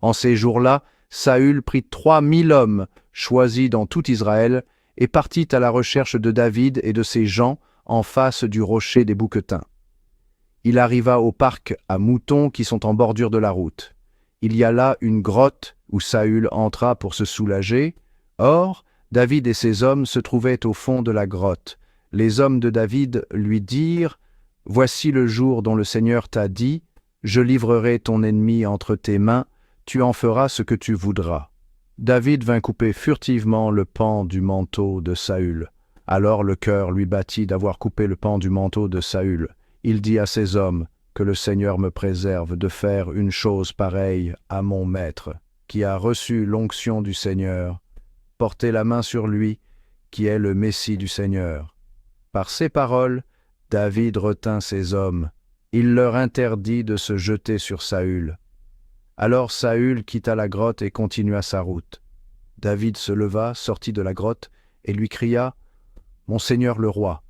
En ces jours-là, Saül prit 3000 hommes, choisis dans tout Israël, et partit à la recherche de David et de ses gens en face du rocher des Bouquetins. Il arriva au parc à moutons qui sont en bordure de la route. Il y a là une grotte où Saül entra pour se soulager. Or, David et ses hommes se trouvaient au fond de la grotte. Les hommes de David lui dirent « Voici le jour dont le Seigneur t'a dit « Je livrerai ton ennemi entre tes mains, tu en feras ce que tu voudras. » David vint couper furtivement le pan du manteau de Saül. Alors le cœur lui battit d'avoir coupé le pan du manteau de Saül. Il dit à ses hommes « Que le Seigneur me préserve de faire une chose pareille à mon maître, qui a reçu l'onction du Seigneur. Portez la main sur lui, qui est le Messie du Seigneur. » Par ces paroles, David retint ses hommes. Il leur interdit de se jeter sur Saül. Alors Saül quitta la grotte et continua sa route. David se leva, sortit de la grotte, et lui cria « Mon Seigneur le roi !»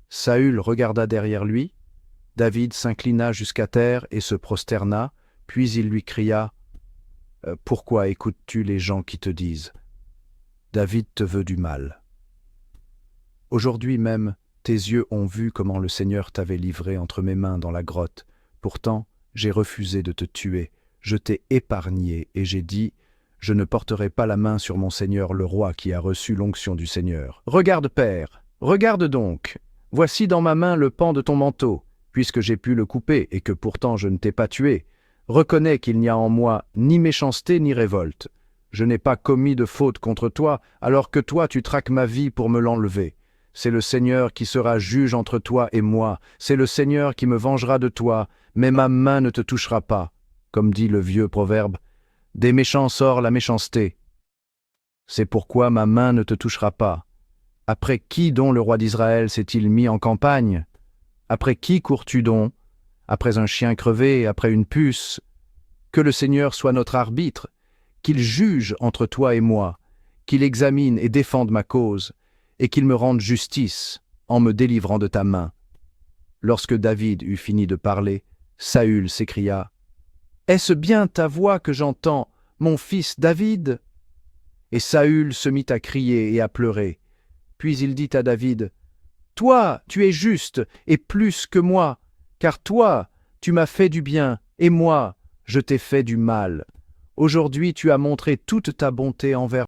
Saül regarda derrière lui. David s'inclina jusqu'à terre et se prosterna, puis il lui cria « Pourquoi écoutes-tu les gens qui te disent « David te veut du mal ?» Aujourd'hui même, tes yeux ont vu comment le Seigneur t'avait livré entre mes mains dans la grotte. Pourtant, j'ai refusé de te tuer. Je t'ai épargné et j'ai dit « Je ne porterai pas la main sur mon Seigneur le roi qui a reçu l'onction du Seigneur. » Regarde, Père, regarde donc. Voici dans ma main le pan de ton manteau, puisque j'ai pu le couper et que pourtant je ne t'ai pas tué. Reconnais qu'il n'y a en moi ni méchanceté ni révolte. Je n'ai pas commis de faute contre toi, alors que toi tu traques ma vie pour me l'enlever. C'est le Seigneur qui sera juge entre toi et moi, c'est le Seigneur qui me vengera de toi, mais ma main ne te touchera pas. Comme dit le vieux proverbe, « Des méchants sort la méchanceté. » C'est pourquoi ma main ne te touchera pas. Après qui donc le roi d'Israël s'est-il mis en campagne? Après qui cours-tu donc? Après un chien crevé, après une puce? Que le Seigneur soit notre arbitre, qu'il juge entre toi et moi, qu'il examine et défende ma cause, et qu'il me rende justice en me délivrant de ta main. Lorsque David eut fini de parler, Saül s'écria « Est-ce bien ta voix que j'entends, mon fils David ?» Et Saül se mit à crier et à pleurer. Puis il dit à David « Toi, tu es juste et plus que moi, car toi, tu m'as fait du bien, et moi, je t'ai fait du mal. Aujourd'hui, tu as montré toute ta bonté envers